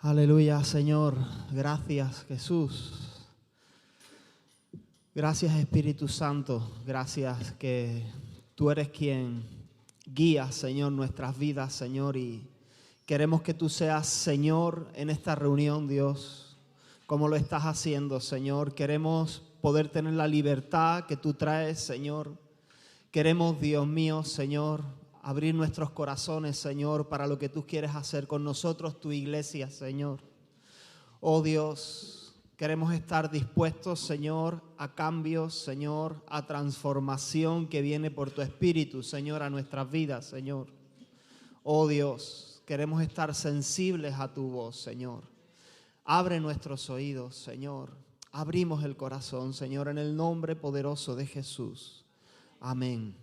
Aleluya, Señor. Gracias, Jesús. Gracias, Espíritu Santo. Gracias que tú eres quien guía, Señor, nuestras vidas, Señor. Y queremos que tú seas, Señor, en esta reunión, Dios, como lo estás haciendo, Señor. Queremos poder tener la libertad que tú traes, Señor. Queremos, Dios mío, Señor, abrir nuestros corazones, Señor, para lo que tú quieres hacer con nosotros, tu iglesia, Señor. Oh Dios, queremos estar dispuestos, Señor, a cambios, Señor, a transformación que viene por tu Espíritu, Señor, a nuestras vidas, Señor. Oh Dios, queremos estar sensibles a tu voz, Señor. Abre nuestros oídos, Señor. Abrimos el corazón, Señor, en el nombre poderoso de Jesús. Amén.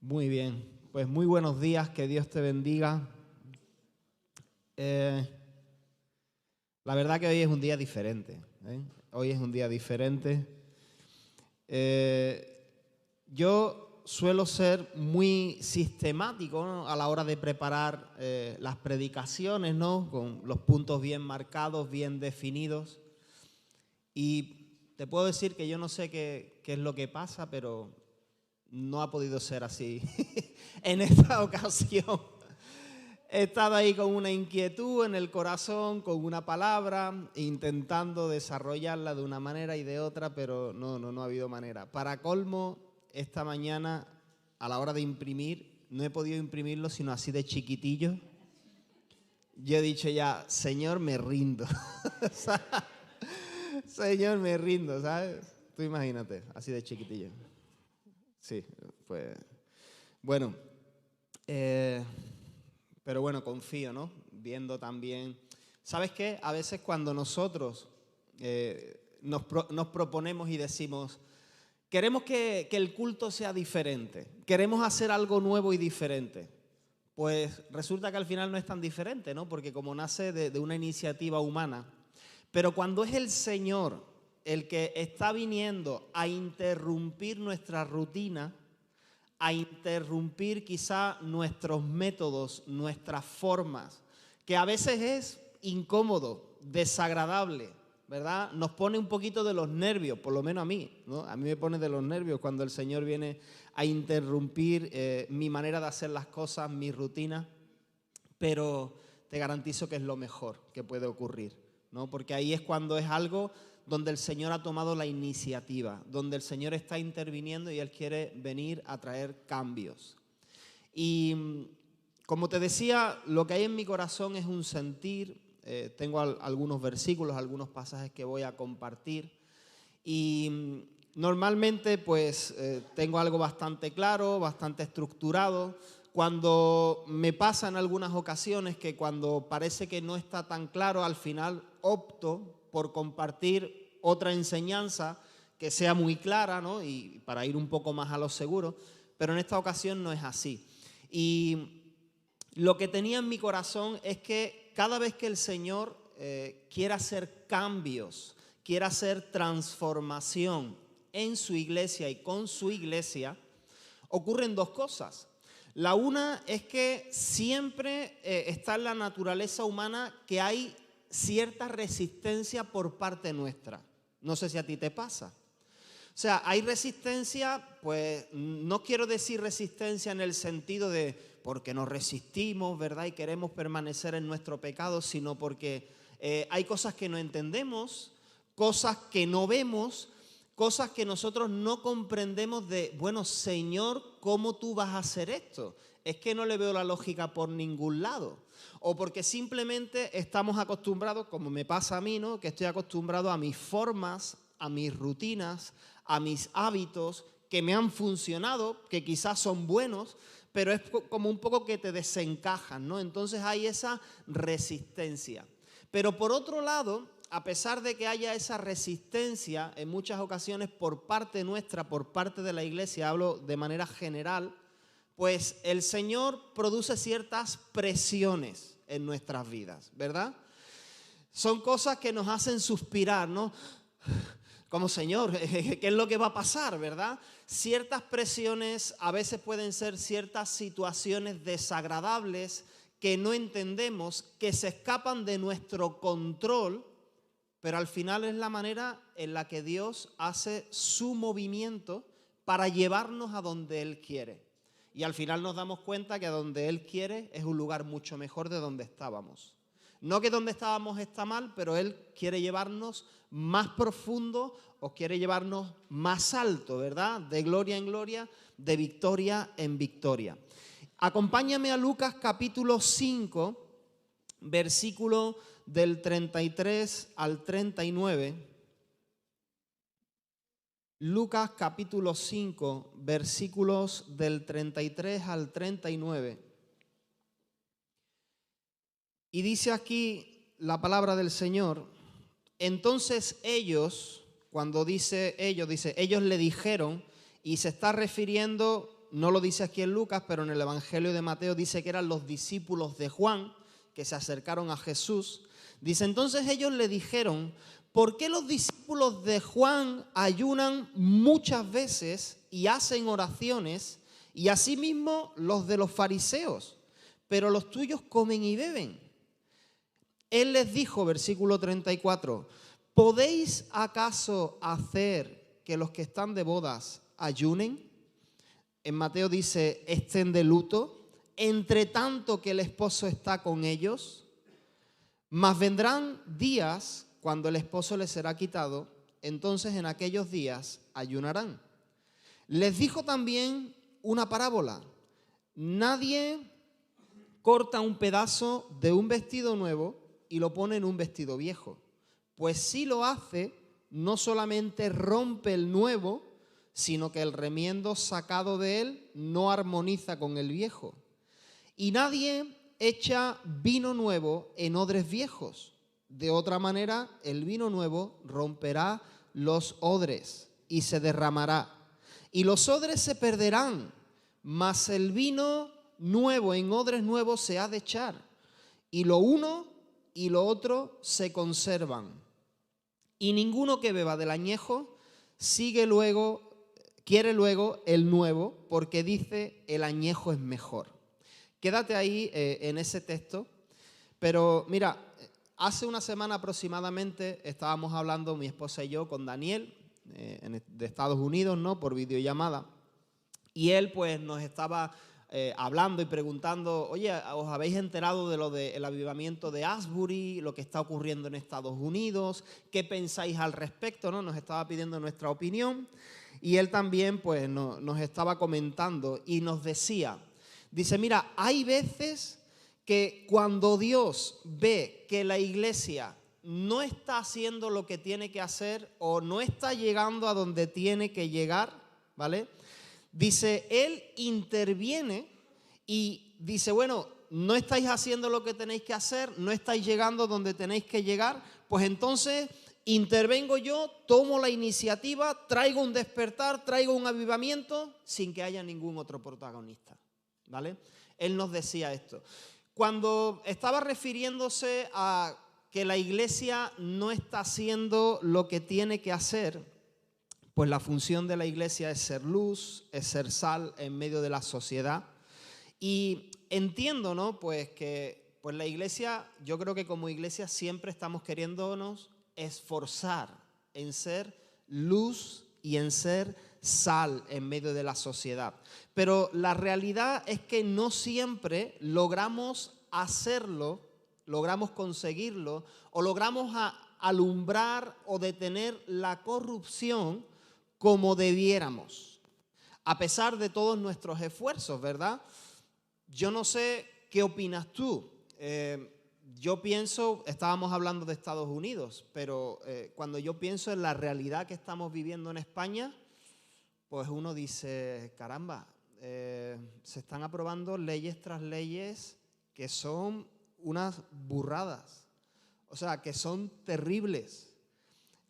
Muy bien, pues muy buenos días, que Dios te bendiga. La verdad que hoy es un día diferente, ¿eh? Hoy es un día diferente. Yo suelo ser muy sistemático, ¿no?, a la hora de preparar las predicaciones, ¿no?, con los puntos bien marcados, bien definidos. Y te puedo decir que yo no sé qué es lo que pasa, pero no ha podido ser así en esta ocasión. He estado ahí con una inquietud en el corazón, con una palabra, intentando desarrollarla de una manera y de otra, pero no ha habido manera. Para colmo, esta mañana, a la hora de imprimir, no he podido imprimirlo sino así de chiquitillo. Yo he dicho ya, Señor, me rindo. Señor, me rindo, ¿sabes? Tú imagínate, así de chiquitillo. Sí, pues, bueno, pero bueno, confío, ¿no? Viendo también, ¿sabes qué? A veces cuando nosotros nos proponemos y decimos, queremos que el culto sea diferente, queremos hacer algo nuevo y diferente, pues resulta que al final no es tan diferente, ¿no? Porque como nace de una iniciativa humana, pero cuando es el Señor el que está viniendo a interrumpir nuestra rutina, a interrumpir quizá nuestros métodos, nuestras formas, que a veces es incómodo, desagradable, ¿verdad? Nos pone un poquito de los nervios, por lo menos a mí, ¿no? A mí me pone de los nervios cuando el Señor viene a interrumpir mi manera de hacer las cosas, mi rutina, pero te garantizo que es lo mejor que puede ocurrir, ¿no? Porque ahí es cuando es algo donde el Señor ha tomado la iniciativa, donde el Señor está interviniendo y Él quiere venir a traer cambios. Y como te decía, lo que hay en mi corazón es un sentir. Tengo algunos versículos, algunos pasajes que voy a compartir. Y normalmente pues tengo algo bastante claro, bastante estructurado. Cuando me pasa en algunas ocasiones que cuando parece que no está tan claro, al final opto por compartir otra enseñanza que sea muy clara, ¿no?, y para ir un poco más a lo seguro, pero en esta ocasión no es así. Y lo que tenía en mi corazón es que cada vez que el Señor quiera hacer cambios, quiera hacer transformación en su iglesia y con su iglesia, ocurren dos cosas. La una es que siempre está en la naturaleza humana que hay cierta resistencia por parte nuestra. No sé si a ti te pasa. O sea, hay resistencia, pues no quiero decir resistencia en el sentido de porque nos resistimos, ¿verdad?, y queremos permanecer en nuestro pecado, sino porque hay cosas que no entendemos, cosas que no vemos, cosas que nosotros no comprendemos de, bueno, Señor, ¿cómo tú vas a hacer esto? Es que no le veo la lógica por ningún lado. O porque simplemente estamos acostumbrados, como me pasa a mí, ¿no?, que estoy acostumbrado a mis formas, a mis rutinas, a mis hábitos que me han funcionado, que quizás son buenos, pero es como un poco que te desencajan, ¿no? Entonces hay esa resistencia. Pero por otro lado, a pesar de que haya esa resistencia en muchas ocasiones por parte nuestra, por parte de la iglesia, hablo de manera general, pues el Señor produce ciertas presiones en nuestras vidas, ¿verdad? Son cosas que nos hacen suspirar, ¿no? Como, Señor, ¿qué es lo que va a pasar, verdad? Ciertas presiones a veces pueden ser ciertas situaciones desagradables que no entendemos, que se escapan de nuestro control, pero al final es la manera en la que Dios hace su movimiento para llevarnos a donde Él quiere. Y al final nos damos cuenta que donde Él quiere es un lugar mucho mejor de donde estábamos. No que donde estábamos está mal, pero Él quiere llevarnos más profundo o quiere llevarnos más alto, ¿verdad? De gloria en gloria, de victoria en victoria. Acompáñame a Lucas capítulo 5, versículo del 33 al 39. Lucas capítulo 5, versículos del 33 al 39. Y dice aquí la palabra del Señor: entonces ellos, cuando dice ellos, dice ellos le dijeron, y se está refiriendo, no lo dice aquí en Lucas, pero en el Evangelio de Mateo dice que eran los discípulos de Juan que se acercaron a Jesús. Dice, entonces ellos le dijeron, ¿por qué los discípulos de Juan ayunan muchas veces y hacen oraciones, y asimismo los de los fariseos, pero los tuyos comen y beben? Él les dijo, versículo 34, ¿podéis acaso hacer que los que están de bodas ayunen? En Mateo dice, estén de luto, entre tanto que el esposo está con ellos. Mas vendrán días cuando el esposo les será quitado, entonces en aquellos días ayunarán. Les dijo también una parábola. Nadie corta un pedazo de un vestido nuevo y lo pone en un vestido viejo, pues si lo hace, no solamente rompe el nuevo, sino que el remiendo sacado de él no armoniza con el viejo. Y nadie echa vino nuevo en odres viejos. De otra manera, el vino nuevo romperá los odres y se derramará. Y los odres se perderán, mas el vino nuevo en odres nuevos se ha de echar. Y lo uno y lo otro se conservan. Y ninguno que beba del añejo quiere luego el nuevo, porque dice el añejo es mejor. Quédate ahí en ese texto. Pero mira, hace una semana aproximadamente estábamos hablando mi esposa y yo con Daniel de Estados Unidos, ¿no? Por videollamada. Y él pues nos estaba hablando y preguntando, oye, ¿os habéis enterado de lo del avivamiento de Asbury, lo que está ocurriendo en Estados Unidos? ¿Qué pensáis al respecto, no? Nos estaba pidiendo nuestra opinión. Y él también pues nos estaba comentando y nos decía, dice, mira, hay veces que cuando Dios ve que la iglesia no está haciendo lo que tiene que hacer o no está llegando a donde tiene que llegar, ¿vale? Dice, Él interviene y dice, bueno, no estáis haciendo lo que tenéis que hacer, no estáis llegando donde tenéis que llegar, pues entonces intervengo yo, tomo la iniciativa, traigo un despertar, traigo un avivamiento sin que haya ningún otro protagonista, ¿vale? Él nos decía esto. Cuando estaba refiriéndose a que la iglesia no está haciendo lo que tiene que hacer, pues la función de la iglesia es ser luz, es ser sal en medio de la sociedad. Y entiendo, ¿no? Pues que pues la iglesia, yo creo que como iglesia siempre estamos queriéndonos esforzar en ser luz y en ser sal en medio de la sociedad. Pero la realidad es que no siempre logramos hacerlo, logramos conseguirlo o logramos alumbrar o detener la corrupción como debiéramos, a pesar de todos nuestros esfuerzos, ¿verdad? Yo no sé qué opinas tú. Yo pienso, estábamos hablando de Estados Unidos, pero cuando yo pienso en la realidad que estamos viviendo en España, pues uno dice, caramba, se están aprobando leyes tras leyes que son unas burradas, o sea, que son terribles.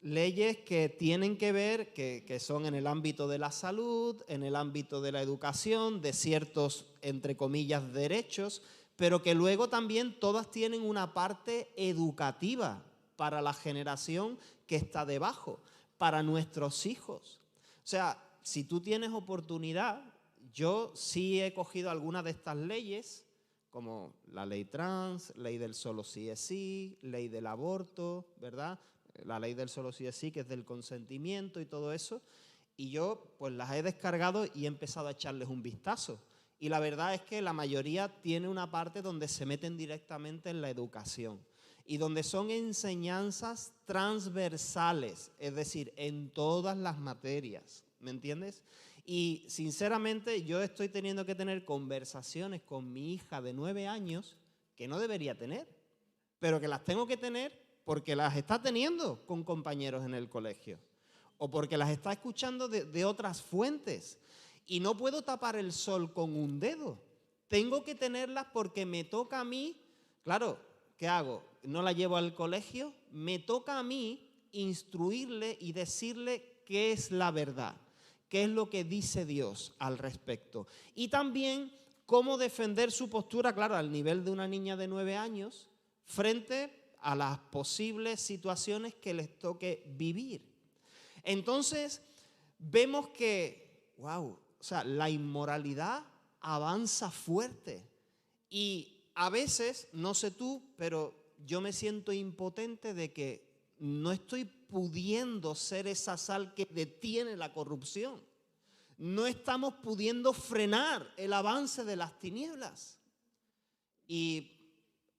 Leyes que tienen que ver, que son en el ámbito de la salud, en el ámbito de la educación, de ciertos, entre comillas, derechos, pero que luego también todas tienen una parte educativa para la generación que está debajo, para nuestros hijos. O sea, si tú tienes oportunidad, yo sí he cogido algunas de estas leyes como la ley trans, ley del solo sí es sí, ley del aborto, ¿verdad? La ley del solo sí es sí, que es del consentimiento y todo eso. Y yo pues las he descargado y he empezado a echarles un vistazo. Y la verdad es que la mayoría tiene una parte donde se meten directamente en la educación y donde son enseñanzas transversales, es decir, en todas las materias, ¿me entiendes? Y sinceramente yo estoy teniendo que tener conversaciones con mi hija de 9 años que no debería tener, pero que las tengo que tener porque las está teniendo con compañeros en el colegio o porque las está escuchando de otras fuentes. Y no puedo tapar el sol con un dedo. Tengo que tenerlas porque me toca a mí. Claro, ¿qué hago? No la llevo al colegio. Me toca a mí instruirle y decirle qué es la verdad, qué es lo que dice Dios al respecto. Y también cómo defender su postura, claro, al nivel de una niña de 9 años, frente a las posibles situaciones que les toque vivir. Entonces, vemos que, wow, o sea, la inmoralidad avanza fuerte. Y a veces, no sé tú, pero yo me siento impotente de que no estoy pudiendo ser esa sal que detiene la corrupción. No estamos pudiendo frenar el avance de las tinieblas. Y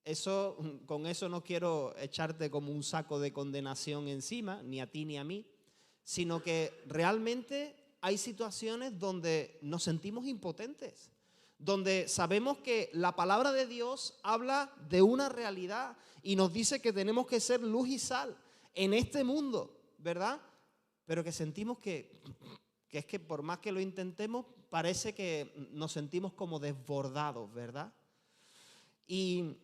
eso, con eso no quiero echarte como un saco de condenación encima, ni a ti ni a mí, sino que realmente hay situaciones donde nos sentimos impotentes, donde sabemos que la palabra de Dios habla de una realidad y nos dice que tenemos que ser luz y sal en este mundo, ¿verdad? Pero que sentimos que es que por más que lo intentemos, parece que nos sentimos como desbordados, ¿verdad? Y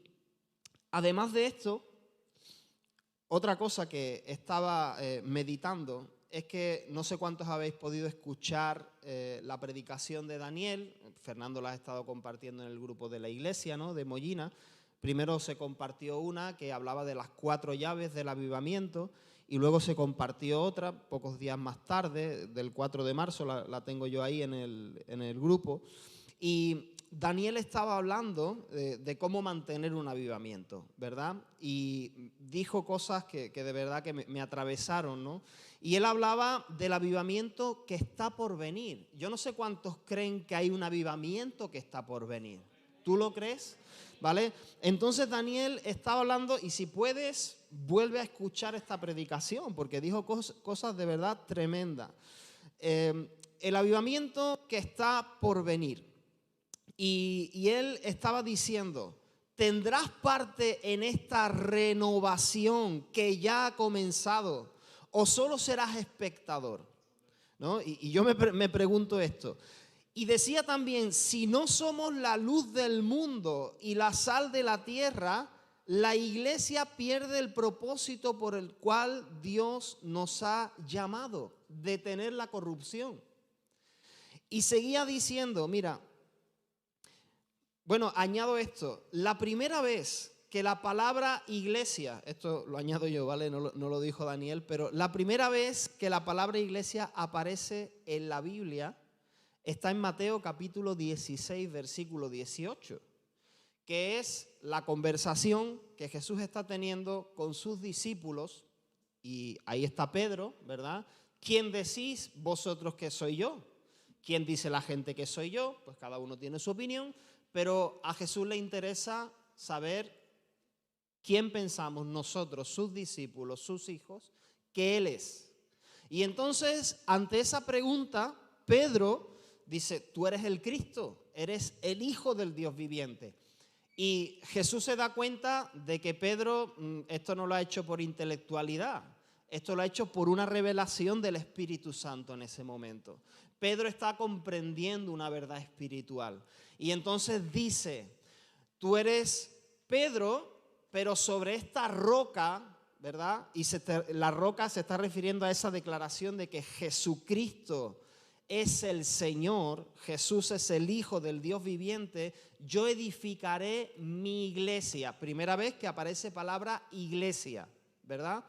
además de esto, otra cosa que estaba meditando es que no sé cuántos habéis podido escuchar la predicación de Daniel. Fernando la ha estado compartiendo en el grupo de la iglesia, ¿no?, de Mollina. Primero se compartió una que hablaba de las 4 llaves del avivamiento y luego se compartió otra pocos días más tarde, del 4 de marzo, la tengo yo ahí en el grupo. Y Daniel estaba hablando de cómo mantener un avivamiento, ¿verdad? Y dijo cosas que de verdad que me atravesaron, ¿no? Y él hablaba del avivamiento que está por venir. Yo no sé cuántos creen que hay un avivamiento que está por venir. ¿Tú lo crees? ¿Vale? Entonces Daniel estaba hablando, y si puedes, vuelve a escuchar esta predicación, porque dijo cosas de verdad tremendas. El avivamiento que está por venir. Y él estaba diciendo, ¿tendrás parte en esta renovación que ya ha comenzado o solo serás espectador? ¿No? Y yo me pregunto esto. Y decía también, si no somos la luz del mundo y la sal de la tierra, la iglesia pierde el propósito por el cual Dios nos ha llamado, detener la corrupción. Y seguía diciendo, mira, bueno, añado esto, la primera vez que la palabra iglesia, esto lo añado yo, ¿vale? No lo dijo Daniel, pero la primera vez que la palabra iglesia aparece en la Biblia está en Mateo capítulo 16, versículo 18, que es la conversación que Jesús está teniendo con sus discípulos, y ahí está Pedro, ¿verdad? ¿Quién decís vosotros que soy yo? ¿Quién dice la gente que soy yo? Pues cada uno tiene su opinión, pero a Jesús le interesa saber quién pensamos nosotros, sus discípulos, sus hijos, que Él es. Y entonces, ante esa pregunta, Pedro dice, tú eres el Cristo, eres el Hijo del Dios viviente. Y Jesús se da cuenta de que Pedro esto no lo ha hecho por intelectualidad, esto lo ha hecho por una revelación del Espíritu Santo en ese momento. Pedro está comprendiendo una verdad espiritual. Y entonces dice, tú eres Pedro, pero sobre esta roca, ¿verdad? Y la roca se está refiriendo a esa declaración de que Jesucristo es el Señor, Jesús es el Hijo del Dios viviente, yo edificaré mi iglesia. Primera vez que aparece palabra iglesia, ¿verdad?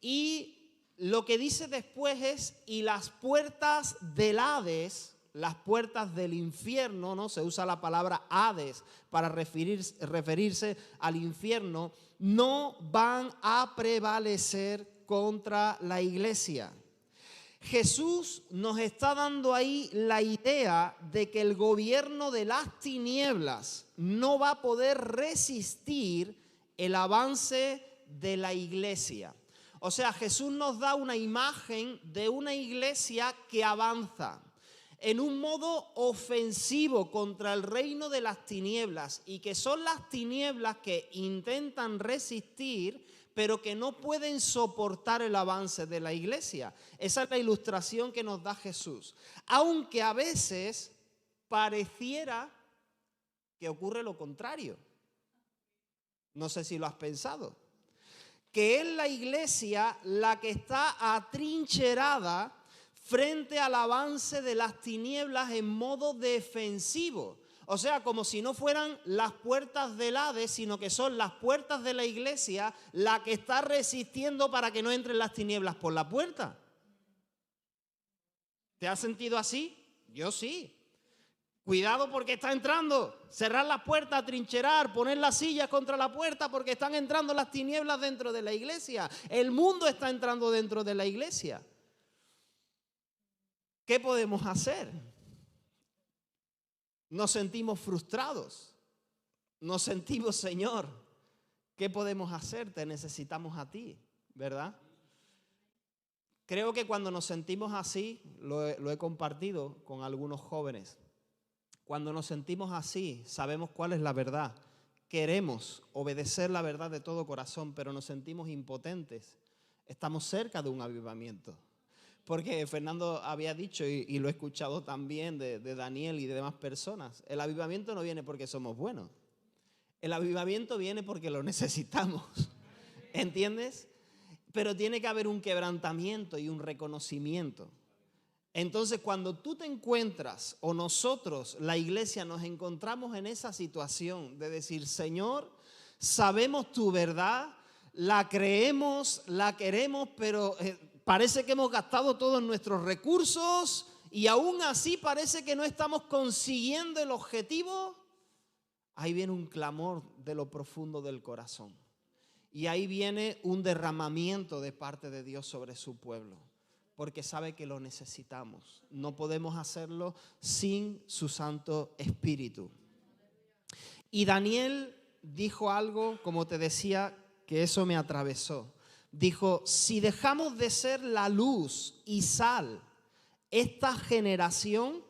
Y lo que dice después es, y las puertas del Hades, las puertas del infierno, ¿no? Se usa la palabra Hades para referirse al infierno, no van a prevalecer contra la iglesia. Jesús nos está dando ahí la idea de que el gobierno de las tinieblas no va a poder resistir el avance de la iglesia. O sea, Jesús nos da una imagen de una iglesia que avanza en un modo ofensivo contra el reino de las tinieblas, y que son las tinieblas que intentan resistir, pero que no pueden soportar el avance de la iglesia. Esa es la ilustración que nos da Jesús. Aunque a veces pareciera que ocurre lo contrario. No sé si lo has pensado. Que es la iglesia la que está atrincherada frente al avance de las tinieblas en modo defensivo. O sea, como si no fueran las puertas del Hades, sino que son las puertas de la iglesia la que está resistiendo para que no entren las tinieblas por la puerta. ¿Te has sentido así? Yo sí. Cuidado porque está entrando. Cerrar las puertas, atrincherar, poner las sillas contra la puerta porque están entrando las tinieblas dentro de la iglesia. El mundo está entrando dentro de la iglesia. ¿Qué podemos hacer? Nos sentimos frustrados. Nos sentimos, Señor, ¿qué podemos hacer? Te necesitamos a ti, ¿verdad? Creo que cuando nos sentimos así, lo he compartido con algunos jóvenes. Cuando nos sentimos así, sabemos cuál es la verdad. Queremos obedecer la verdad de todo corazón, pero nos sentimos impotentes. Estamos cerca de un avivamiento. Porque Fernando había dicho, y lo he escuchado también de Daniel y de demás personas, el avivamiento no viene porque somos buenos. El avivamiento viene porque lo necesitamos. ¿Entiendes? Pero tiene que haber un quebrantamiento y un reconocimiento. Entonces, cuando tú te encuentras, o nosotros, la iglesia, nos encontramos en esa situación de decir, Señor, sabemos tu verdad, la creemos, la queremos, pero parece que hemos gastado todos nuestros recursos y aún así parece que no estamos consiguiendo el objetivo. Ahí viene un clamor de lo profundo del corazón. Y ahí viene un derramamiento de parte de Dios sobre su pueblo, porque sabe que lo necesitamos. No podemos hacerlo sin su Santo Espíritu. Y Daniel dijo algo, como te decía, que eso me atravesó. Dijo, si dejamos de ser la luz y sal, esta generación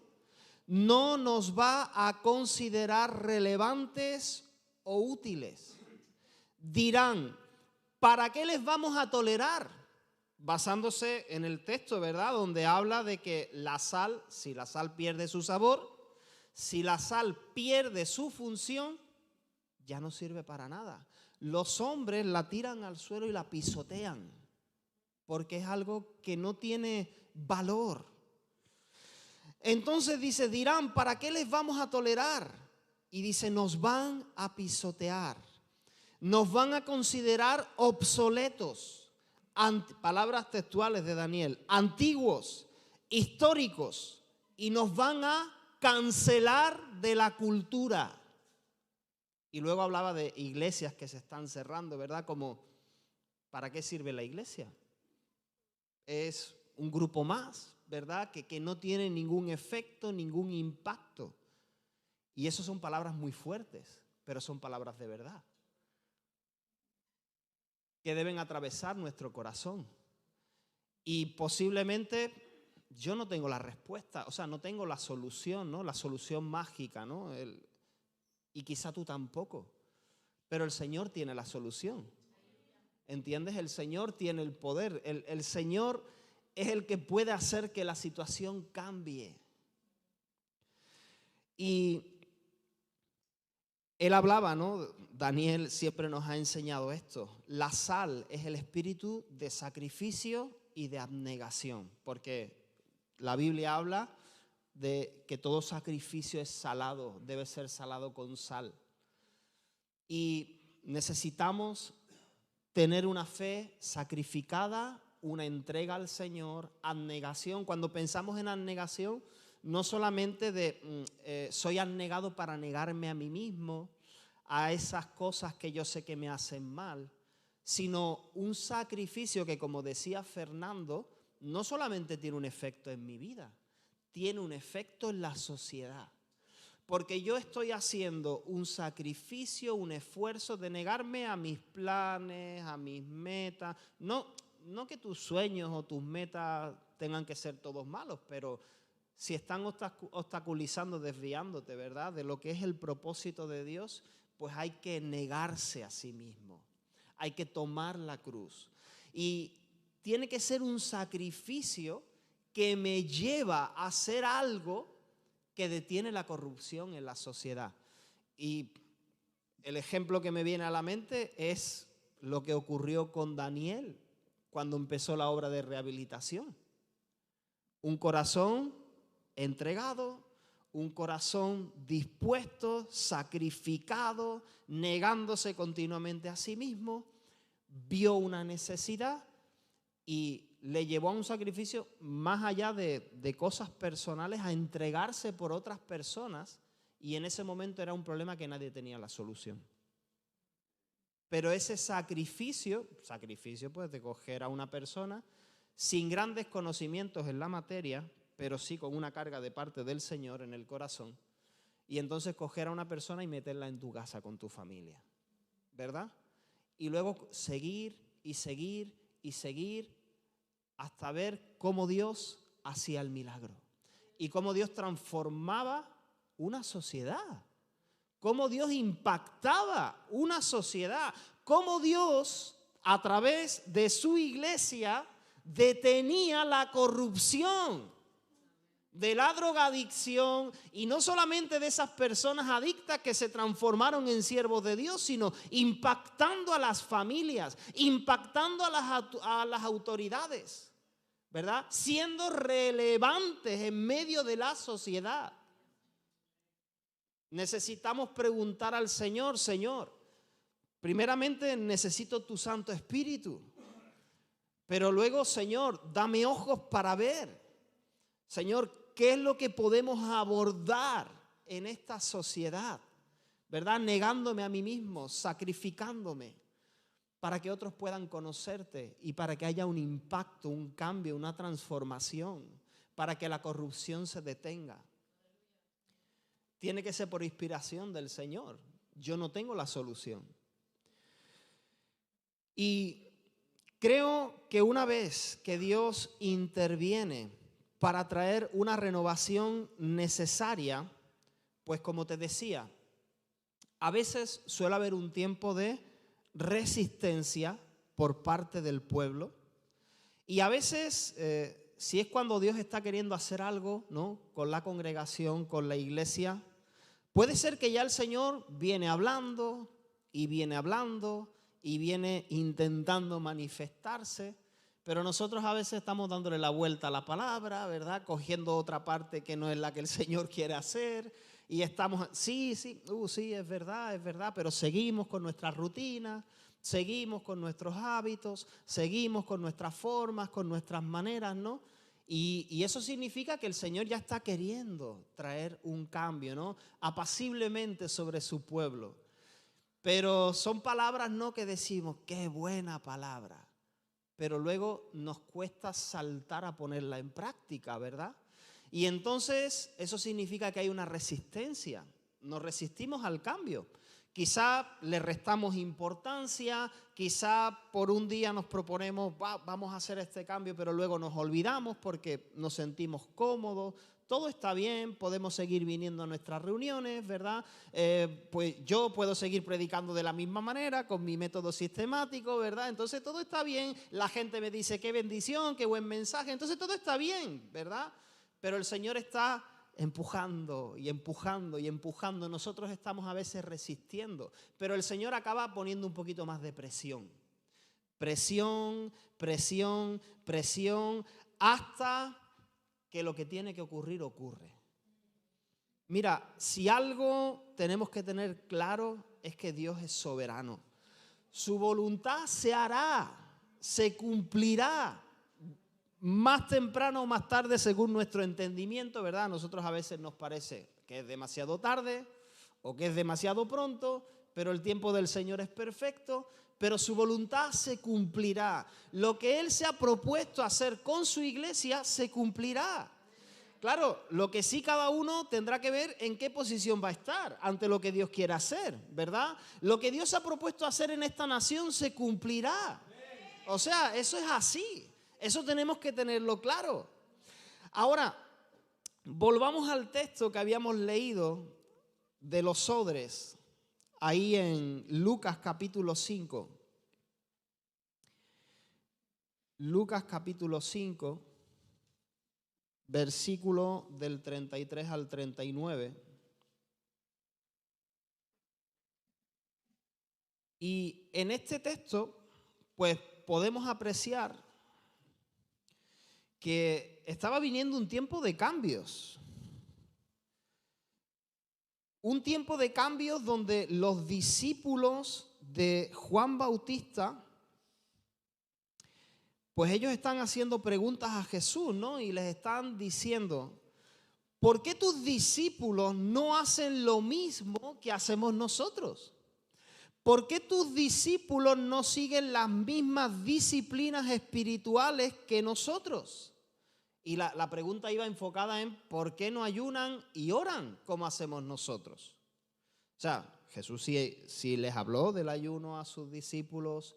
no nos va a considerar relevantes o útiles. Dirán, ¿para qué les vamos a tolerar? Basándose en el texto, ¿verdad? Donde habla de que la sal, si la sal pierde su sabor, si la sal pierde su función, ya no sirve para nada. Los hombres la tiran al suelo y la pisotean, porque es algo que no tiene valor. Entonces dice, dirán, ¿para qué les vamos a tolerar? Y dice, nos van a pisotear, nos van a considerar obsoletos, palabras textuales de Daniel, antiguos, históricos, y nos van a cancelar de la cultura. Y luego hablaba de iglesias que se están cerrando, ¿verdad? Como, ¿para qué sirve la iglesia? Es un grupo más, ¿verdad? Que no tiene ningún efecto, ningún impacto. Y eso son palabras muy fuertes, pero son palabras de verdad, que deben atravesar nuestro corazón. Y posiblemente yo no tengo la respuesta, o sea, no tengo la solución, ¿no? La solución mágica, ¿no? Y quizá tú tampoco, pero el Señor tiene la solución. ¿Entiendes? El Señor tiene el poder. El Señor es el que puede hacer que la situación cambie. Y él hablaba, ¿no? Daniel siempre nos ha enseñado esto. La sal es el espíritu de sacrificio y de abnegación, porque la Biblia habla de que todo sacrificio es salado, debe ser salado con sal. Y necesitamos tener una fe sacrificada, una entrega al Señor, abnegación. Cuando pensamos en abnegación, no solamente de soy abnegado para negarme a mí mismo, a esas cosas que yo sé que me hacen mal, sino un sacrificio que, como decía Fernando, no solamente tiene un efecto en mi vida, tiene un efecto en la sociedad. Porque yo estoy haciendo un sacrificio, un esfuerzo de negarme a mis planes, a mis metas. No que tus sueños o tus metas tengan que ser todos malos, pero si están obstaculizando, desviándote, ¿verdad?, de lo que es el propósito de Dios, pues hay que negarse a sí mismo. Hay que tomar la cruz. Y tiene que ser un sacrificio que me lleva a hacer algo que detiene la corrupción en la sociedad. Y el ejemplo que me viene a la mente es lo que ocurrió con Daniel cuando empezó la obra de rehabilitación. Un corazón entregado, un corazón dispuesto, sacrificado, negándose continuamente a sí mismo, vio una necesidad y le llevó a un sacrificio más allá de cosas personales, a entregarse por otras personas, y en ese momento era un problema que nadie tenía la solución. Pero ese sacrificio pues de coger a una persona sin grandes conocimientos en la materia, pero sí con una carga de parte del Señor en el corazón, y entonces coger a una persona y meterla en tu casa con tu familia, ¿verdad? Y luego seguir y seguir y seguir hasta ver cómo Dios hacía el milagro y cómo Dios transformaba una sociedad, cómo Dios impactaba una sociedad, cómo Dios a través de su iglesia detenía la corrupción, de la drogadicción, y no solamente de esas personas adictas que se transformaron en siervos de Dios, sino impactando a las familias, impactando a las autoridades, ¿verdad? Siendo relevantes en medio de la sociedad. Necesitamos preguntar al Señor: Señor, primeramente necesito tu Santo Espíritu, pero luego, Señor, dame ojos para ver. Señor, ¿qué es lo que podemos abordar en esta sociedad? ¿Verdad? Negándome a mí mismo, sacrificándome, para que otros puedan conocerte y para que haya un impacto, un cambio, una transformación, para que la corrupción se detenga. Tiene que ser por inspiración del Señor. Yo no tengo la solución. Y creo que una vez que Dios interviene para traer una renovación necesaria, pues como te decía, a veces suele haber un tiempo de resistencia por parte del pueblo, y a veces, si es cuando Dios está queriendo hacer algo, ¿no?, con la congregación, con la iglesia, puede ser que ya el Señor viene hablando y viene hablando y viene intentando manifestarse, pero nosotros a veces estamos dándole la vuelta a la palabra, ¿verdad?, cogiendo otra parte que no es la que el Señor quiere hacer, y estamos, sí, es verdad, pero seguimos con nuestras rutinas, seguimos con nuestros hábitos, seguimos con nuestras formas, con nuestras maneras, ¿no? Y eso significa que el Señor ya está queriendo traer un cambio, ¿no?, apaciblemente sobre su pueblo. Pero son palabras, ¿no?, que decimos, qué buena palabra, pero luego nos cuesta saltar a ponerla en práctica, ¿verdad? Y entonces eso significa que hay una resistencia, nos resistimos al cambio. Quizá le restamos importancia, quizá por un día nos proponemos, vamos a hacer este cambio, pero luego nos olvidamos porque nos sentimos cómodos. Todo está bien, podemos seguir viniendo a nuestras reuniones, ¿verdad? Pues yo puedo seguir predicando de la misma manera, con mi método sistemático, ¿verdad? Entonces todo está bien, la gente me dice qué bendición, qué buen mensaje, entonces todo está bien, ¿verdad? Pero el Señor está empujando y empujando y empujando. Nosotros estamos a veces resistiendo, pero el Señor acaba poniendo un poquito más de presión. Presión, presión, presión, hasta que lo que tiene que ocurrir ocurre. Mira, si algo tenemos que tener claro es que Dios es soberano. Su voluntad se hará, se cumplirá, más temprano o más tarde según nuestro entendimiento, ¿verdad? A nosotros a veces nos parece que es demasiado tarde o que es demasiado pronto, pero el tiempo del Señor es perfecto, pero su voluntad se cumplirá. Lo que Él se ha propuesto hacer con su iglesia se cumplirá. Claro, lo que sí cada uno tendrá que ver en qué posición va a estar ante lo que Dios quiere hacer, ¿verdad? Lo que Dios ha propuesto hacer en esta nación se cumplirá. O sea, eso es así. Eso tenemos que tenerlo claro. Ahora, volvamos al texto que habíamos leído de los odres, ahí en Lucas capítulo 5. Lucas capítulo 5, versículo del 33 al 39. Y en este texto, pues podemos apreciar que estaba viniendo un tiempo de cambios. Un tiempo de cambios donde los discípulos de Juan Bautista, pues ellos están haciendo preguntas a Jesús, ¿no? Y les están diciendo, ¿por qué tus discípulos no hacen lo mismo que hacemos nosotros? ¿Por qué tus discípulos no siguen las mismas disciplinas espirituales que nosotros? Y la pregunta iba enfocada en ¿por qué no ayunan y oran como hacemos nosotros? O sea, Jesús sí les habló del ayuno a sus discípulos,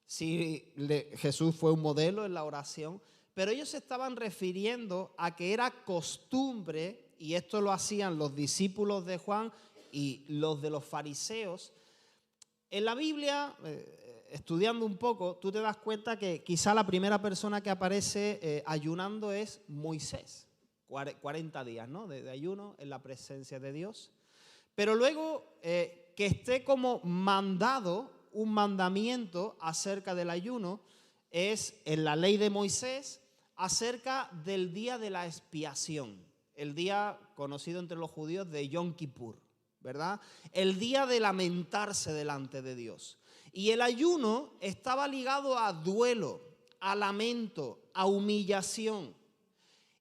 Jesús fue un modelo en la oración, pero ellos se estaban refiriendo a que era costumbre, y esto lo hacían los discípulos de Juan y los de los fariseos. En la Biblia, estudiando un poco, tú te das cuenta que quizá la primera persona que aparece ayunando es Moisés. 40 días, ¿no? de ayuno en la presencia de Dios. Pero luego que esté como mandado, un mandamiento acerca del ayuno, es en la ley de Moisés acerca del día de la expiación. El día conocido entre los judíos de Yom Kippur, ¿verdad? El día de lamentarse delante de Dios. Y el ayuno estaba ligado a duelo, a lamento, a humillación.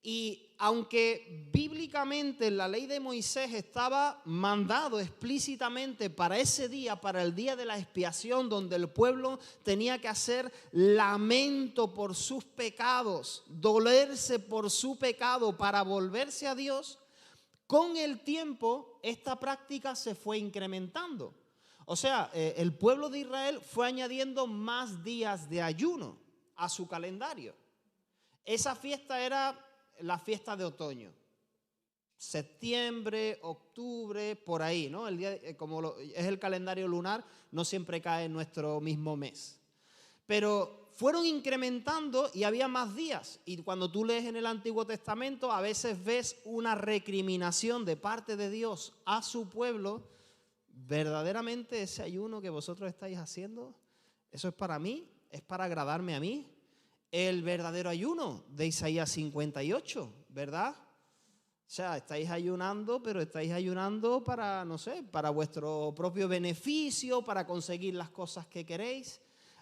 Y aunque bíblicamente en la ley de Moisés estaba mandado explícitamente para ese día, para el día de la expiación, donde el pueblo tenía que hacer lamento por sus pecados, dolerse por su pecado para volverse a Dios, con el tiempo esta práctica se fue incrementando. O sea, el pueblo de Israel fue añadiendo más días de ayuno a su calendario. Esa fiesta era la fiesta de otoño, septiembre, octubre, por ahí, ¿no? El día, como es el calendario lunar, no siempre cae en nuestro mismo mes. Pero fueron incrementando y había más días. Y cuando tú lees en el Antiguo Testamento, a veces ves una recriminación de parte de Dios a su pueblo. Verdaderamente ese ayuno que vosotros estáis haciendo, eso es para mí, es para agradarme a mí. El verdadero ayuno de Isaías 58, ¿verdad? O sea, estáis ayunando, pero estáis ayunando para, no sé, para vuestro propio beneficio, para conseguir las cosas que queréis.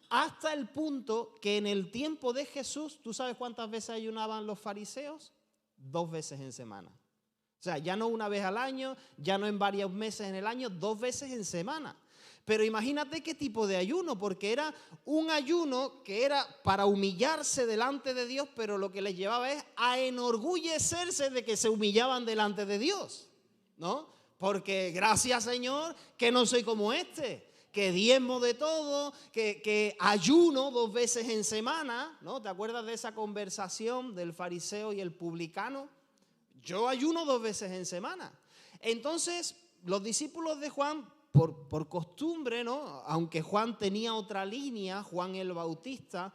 Hasta el punto que en el tiempo de Jesús, ¿tú sabes cuántas veces ayunaban los fariseos? 2 veces en semana. O sea, ya no una vez al año, ya no en varios meses en el año, 2 veces en semana. Pero imagínate qué tipo de ayuno, porque era un ayuno que era para humillarse delante de Dios, pero lo que les llevaba es a enorgullecerse de que se humillaban delante de Dios, ¿no? Porque gracias, Señor, que no soy como este, que diezmo de todo, que ayuno 2 veces en semana, ¿no? ¿Te acuerdas de esa conversación del fariseo y el publicano? Yo ayuno 2 veces en semana. Entonces, los discípulos de Juan, por costumbre, ¿no? Aunque Juan tenía otra línea, Juan el Bautista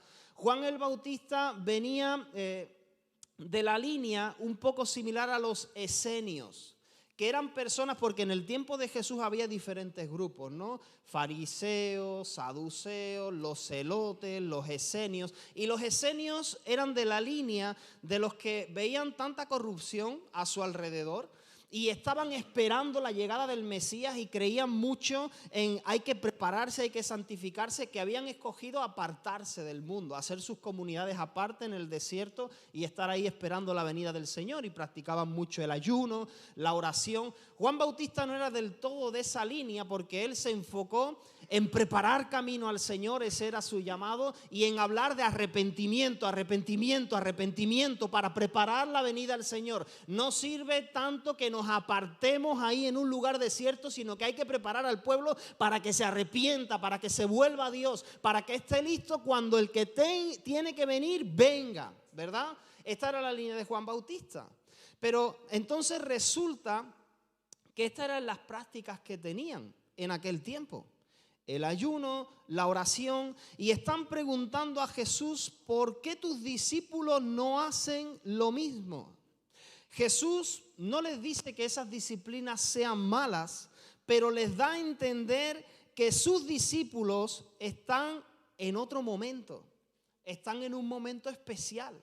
venía de la línea un poco similar a los esenios, que eran personas, porque en el tiempo de Jesús había diferentes grupos, ¿no? Fariseos, saduceos, los celotes, los esenios. Y los esenios eran de la línea de los que veían tanta corrupción a su alrededor y estaban esperando la llegada del Mesías y creían mucho en hay que prepararse, hay que santificarse, que habían escogido apartarse del mundo, hacer sus comunidades aparte en el desierto y estar ahí esperando la venida del Señor, y practicaban mucho el ayuno, la oración. Juan Bautista no era del todo de esa línea, porque él se enfocó en preparar camino al Señor, ese era su llamado, y en hablar de arrepentimiento, arrepentimiento, arrepentimiento para preparar la venida al Señor. No sirve tanto que nos apartemos ahí en un lugar desierto, sino que hay que preparar al pueblo para que se arrepienta, para que se vuelva a Dios, para que esté listo cuando el que tiene que venir venga, ¿verdad? Esta era la línea de Juan Bautista. Pero entonces resulta que estas eran las prácticas que tenían en aquel tiempo: el ayuno, la oración, y están preguntando a Jesús: ¿por qué tus discípulos no hacen lo mismo? Jesús no les dice que esas disciplinas sean malas, pero les da a entender que sus discípulos están en otro momento, están en un momento especial.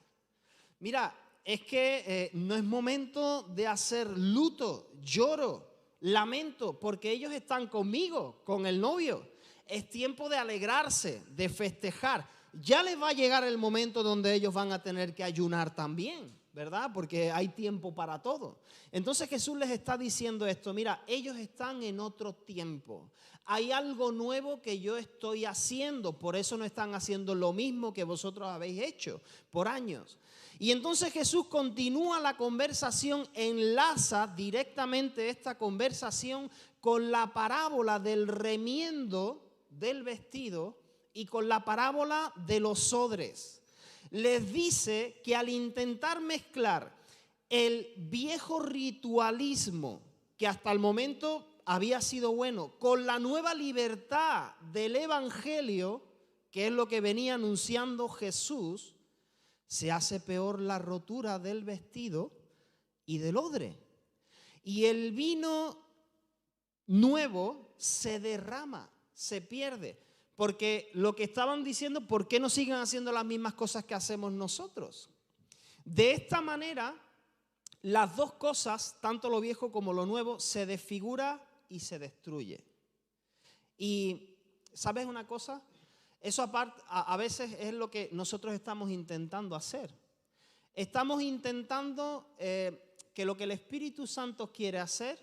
Mira, es que no es momento de hacer luto, lloro, lamento, porque ellos están conmigo, con el novio. Es tiempo de alegrarse, de festejar. Ya les va a llegar el momento donde ellos van a tener que ayunar también, ¿verdad? Porque hay tiempo para todo. Entonces Jesús les está diciendo esto: mira, ellos están en otro tiempo. Hay algo nuevo que yo estoy haciendo, por eso no están haciendo lo mismo que vosotros habéis hecho por años. Y entonces Jesús continúa la conversación, enlaza directamente esta conversación con la parábola del remiendo del vestido y con la parábola de los odres. Les dice que al intentar mezclar el viejo ritualismo que hasta el momento había sido bueno con la nueva libertad del evangelio, que es lo que venía anunciando Jesús, se hace peor la rotura del vestido y del odre. Y el vino nuevo se derrama, se pierde. Porque lo que estaban diciendo: ¿por qué no siguen haciendo las mismas cosas que hacemos nosotros? De esta manera, las dos cosas, tanto lo viejo como lo nuevo, se desfigura y se destruye. Y ¿sabes una cosa? Eso aparte, a veces es lo que nosotros estamos intentando hacer. Estamos intentando que lo que el Espíritu Santo quiere hacer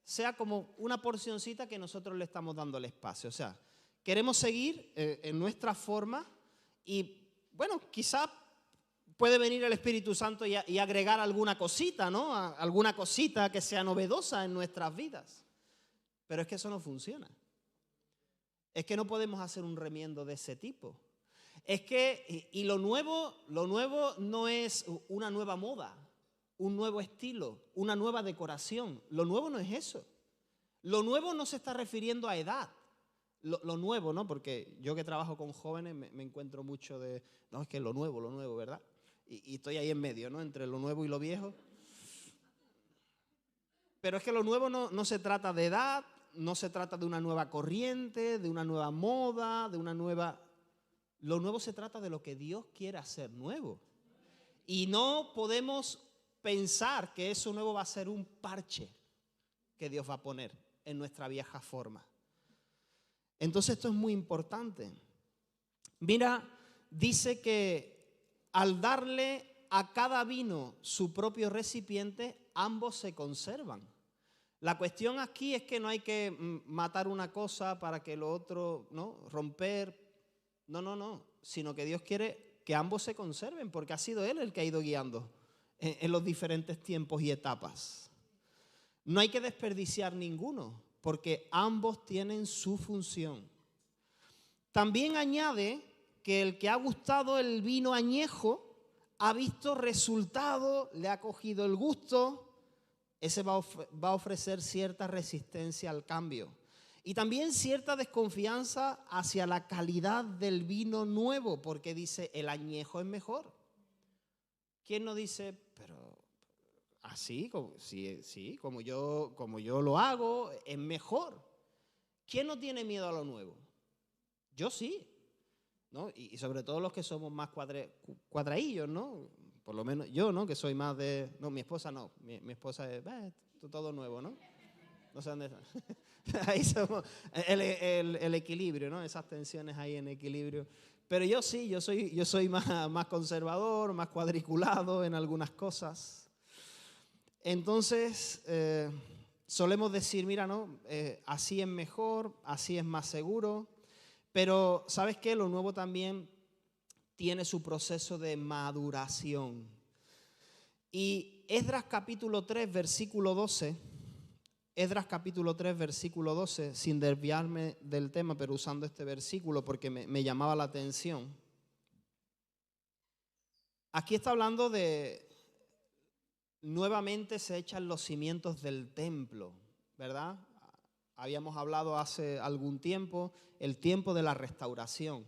sea como una porcioncita que nosotros le estamos dando el espacio. O sea, queremos seguir en nuestra forma y, bueno, quizá puede venir el Espíritu Santo y agregar alguna cosita, ¿no? Alguna cosita que sea novedosa en nuestras vidas. Pero es que eso no funciona. Es que no podemos hacer un remiendo de ese tipo. Es que, y lo nuevo no es una nueva moda, un nuevo estilo, una nueva decoración. Lo nuevo no es eso. Lo nuevo no se está refiriendo a edad. Lo nuevo, ¿no? Porque yo que trabajo con jóvenes me encuentro mucho de, no, es que lo nuevo, ¿verdad? Y estoy ahí en medio, ¿no? Entre lo nuevo y lo viejo. Pero es que lo nuevo no se trata de edad, no se trata de una nueva corriente, de una nueva moda, de una nueva... Lo nuevo se trata de lo que Dios quiere hacer nuevo. Y no podemos pensar que eso nuevo va a ser un parche que Dios va a poner en nuestra vieja forma. Entonces esto es muy importante. Mira, dice que al darle a cada vino su propio recipiente, ambos se conservan. La cuestión aquí es que no hay que matar una cosa para que lo otro, ¿no? Romper. No. Sino que Dios quiere que ambos se conserven, porque ha sido Él el que ha ido guiando en los diferentes tiempos y etapas. No hay que desperdiciar ninguno, porque ambos tienen su función. También añade que el que ha gustado el vino añejo ha visto resultado, le ha cogido el gusto. Ese va a ofrecer cierta resistencia al cambio y también cierta desconfianza hacia la calidad del vino nuevo, porque dice el añejo es mejor. ¿Quién no dice, pero así, sí, como yo lo hago, es mejor? ¿Quién no tiene miedo a lo nuevo? Yo sí, ¿no? Y sobre todo los que somos más cuadraillos, ¿no? Por lo menos yo, ¿no? Que soy más de... No, mi esposa no. Mi esposa es... todo nuevo, ¿no? No sé dónde está. Ahí somos el equilibrio, ¿no? Esas tensiones ahí en equilibrio. Pero yo sí, yo soy más conservador, más cuadriculado en algunas cosas. Entonces, solemos decir, mira, no, así es mejor, así es más seguro. Pero, ¿sabes qué? Lo nuevo también tiene su proceso de maduración. Y Esdras capítulo 3, versículo 12, sin desviarme del tema, pero usando este versículo porque me llamaba la atención. Aquí está hablando de, nuevamente se echan los cimientos del templo, ¿verdad? Habíamos hablado hace algún tiempo, el tiempo de la restauración.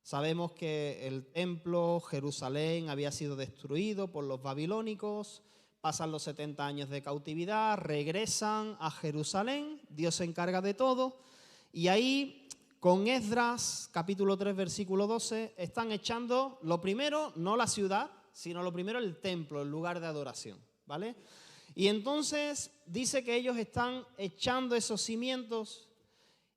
Sabemos que el templo, Jerusalén, había sido destruido por los babilónicos, pasan los 70 años de cautividad, regresan a Jerusalén, Dios se encarga de todo, y ahí con Esdras, capítulo 3, versículo 12, están echando, lo primero, no la ciudad, sino lo primero el templo, el lugar de adoración, ¿vale? Y entonces dice que ellos están echando esos cimientos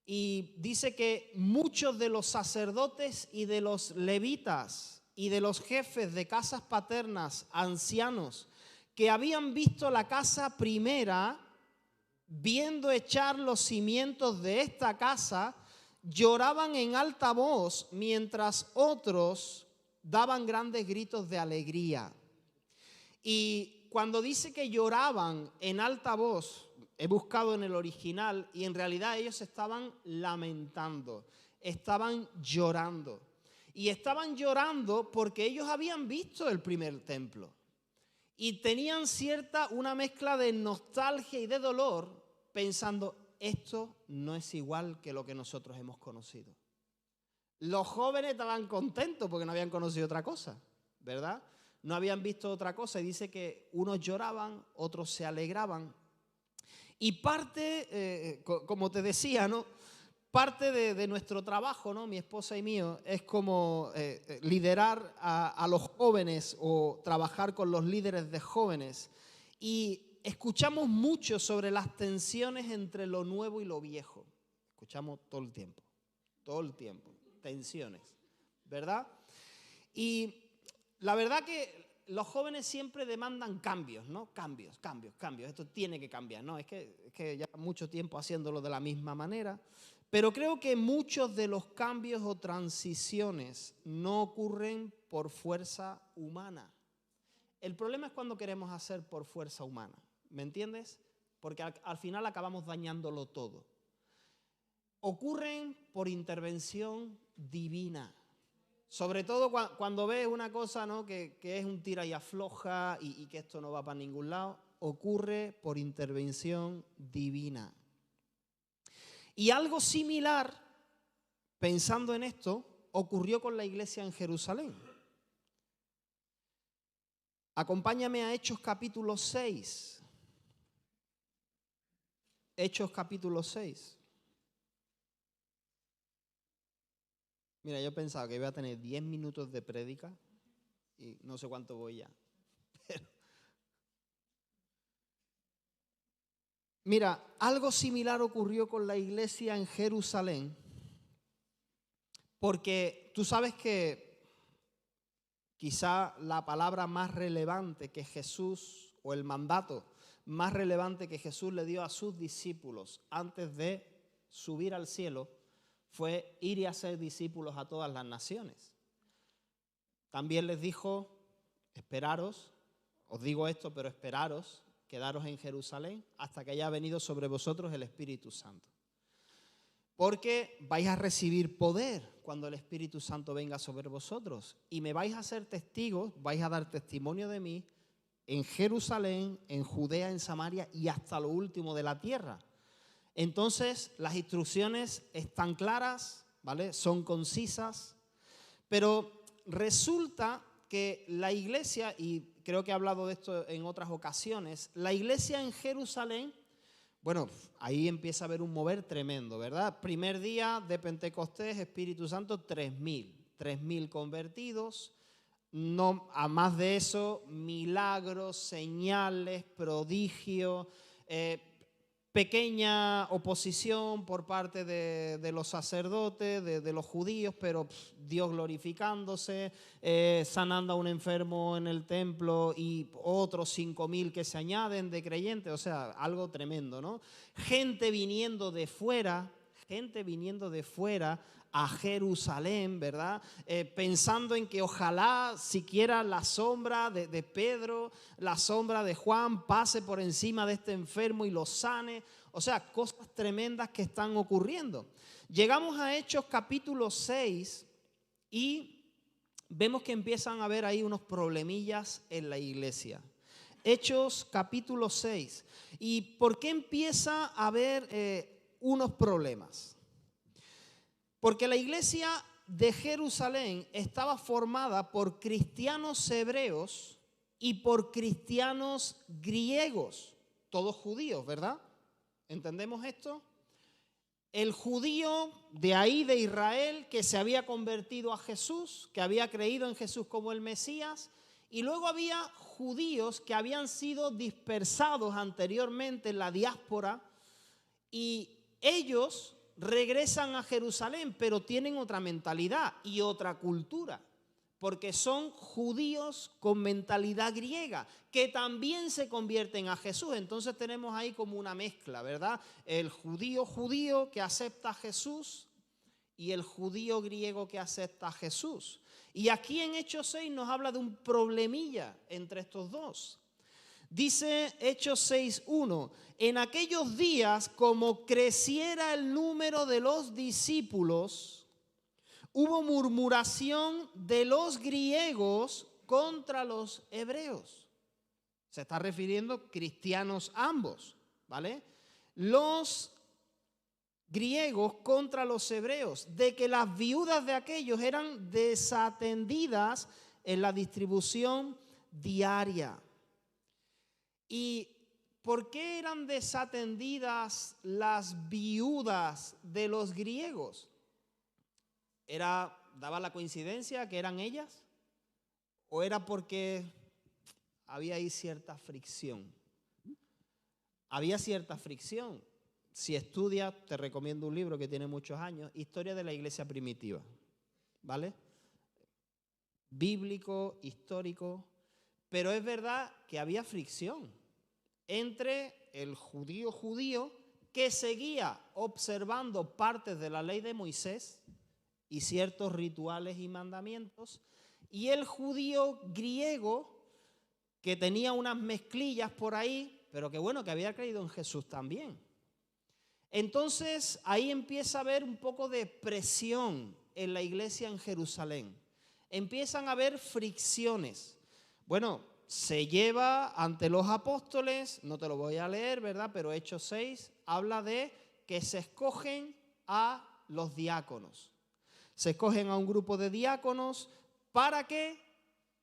y dice que muchos de los sacerdotes y de los levitas y de los jefes de casas paternas, ancianos, que habían visto la casa primera, viendo echar los cimientos de esta casa, lloraban en alta voz mientras otros daban grandes gritos de alegría. Y cuando dice que lloraban en alta voz, he buscado en el original y en realidad ellos estaban lamentando, estaban llorando. Y estaban llorando porque ellos habían visto el primer templo. Y tenían una mezcla de nostalgia y de dolor, pensando, esto no es igual que lo que nosotros hemos conocido. Los jóvenes estaban contentos porque no habían conocido otra cosa, ¿verdad? No habían visto otra cosa y dice que unos lloraban, otros se alegraban. Y parte, como te decía, ¿no? Parte de nuestro trabajo, ¿no? Mi esposa y mío, es como liderar a los jóvenes o trabajar con los líderes de jóvenes. Y escuchamos mucho sobre las tensiones entre lo nuevo y lo viejo. Escuchamos todo el tiempo, tensiones, ¿verdad? Y la verdad que los jóvenes siempre demandan cambios, ¿no? Cambios. Esto tiene que cambiar, ¿no? Es que ya mucho tiempo haciéndolo de la misma manera. Pero creo que muchos de los cambios o transiciones no ocurren por fuerza humana. El problema es cuando queremos hacer por fuerza humana, ¿me entiendes? Porque al final acabamos dañándolo todo. Ocurren por intervención divina. Sobre todo cuando ves una cosa, ¿no? que es un tira y afloja y que esto no va para ningún lado, ocurre por intervención divina. Y algo similar, pensando en esto, ocurrió con la iglesia en Jerusalén. Acompáñame a Hechos capítulo 6. Hechos capítulo 6. Mira, yo pensaba que iba a tener 10 minutos de prédica y no sé cuánto voy ya. Mira, algo similar ocurrió con la iglesia en Jerusalén, porque tú sabes que quizá la palabra más relevante que Jesús, o el mandato más relevante que Jesús le dio a sus discípulos antes de subir al cielo, fue ir y hacer discípulos a todas las naciones. También les dijo, esperaros, os digo esto, pero esperaros, quedaros en Jerusalén hasta que haya venido sobre vosotros el Espíritu Santo. Porque vais a recibir poder cuando el Espíritu Santo venga sobre vosotros. Y me vais a ser testigos, vais a dar testimonio de mí en Jerusalén, en Judea, en Samaria y hasta lo último de la tierra. Entonces, las instrucciones están claras, ¿vale? Son concisas, pero resulta que la iglesia, y creo que he hablado de esto en otras ocasiones, la iglesia en Jerusalén, bueno, ahí empieza a haber un mover tremendo, ¿verdad? Primer día de Pentecostés, Espíritu Santo, 3.000 convertidos, no, a más de eso, milagros, señales, prodigios, pequeña oposición por parte de los sacerdotes, de los judíos, pero Dios glorificándose, sanando a un enfermo en el templo y otros 5.000 que se añaden de creyentes, o sea, algo tremendo, ¿no? Gente viniendo de fuera a Jerusalén, ¿verdad? Pensando en que ojalá siquiera la sombra de Pedro, la sombra de Juan pase por encima de este enfermo y lo sane. O sea, cosas tremendas que están ocurriendo. Llegamos a Hechos capítulo 6 y vemos que empiezan a haber ahí unos problemillas en la iglesia. Hechos capítulo 6. ¿Y por qué empieza a haber unos problemas? Porque la iglesia de Jerusalén estaba formada por cristianos hebreos y por cristianos griegos, todos judíos, ¿verdad? ¿Entendemos esto? El judío de ahí, de Israel, que se había convertido a Jesús, que había creído en Jesús como el Mesías, y luego había judíos que habían sido dispersados anteriormente en la diáspora, y ellos regresan a Jerusalén, pero tienen otra mentalidad y otra cultura, porque son judíos con mentalidad griega, que también se convierten a Jesús. Entonces tenemos ahí como una mezcla, ¿verdad? El judío que acepta a Jesús y el judío griego que acepta a Jesús. Y aquí en Hechos 6 nos habla de un problemilla entre estos dos. Dice Hechos 6:1, en aquellos días, como creciera el número de los discípulos, hubo murmuración de los griegos contra los hebreos. Se está refiriendo cristianos ambos, ¿vale? Los griegos contra los hebreos, de que las viudas de aquellos eran desatendidas en la distribución diaria. ¿Y por qué eran desatendidas las viudas de los griegos? ¿Daba la coincidencia que eran ellas? ¿O era porque había ahí cierta fricción? Había cierta fricción. Si estudias, te recomiendo un libro que tiene muchos años, Historia de la Iglesia Primitiva, ¿vale? Bíblico, histórico. Pero es verdad que había fricción entre el judío que seguía observando partes de la ley de Moisés y ciertos rituales y mandamientos, y el judío griego que tenía unas mezclillas por ahí, pero que bueno, que había creído en Jesús también. Entonces ahí empieza a haber un poco de presión en la iglesia en Jerusalén. Empiezan a haber fricciones. Bueno, se lleva ante los apóstoles, no te lo voy a leer, ¿verdad? Pero Hechos 6 habla de que se escogen a los diáconos. Se escogen a un grupo de diáconos para que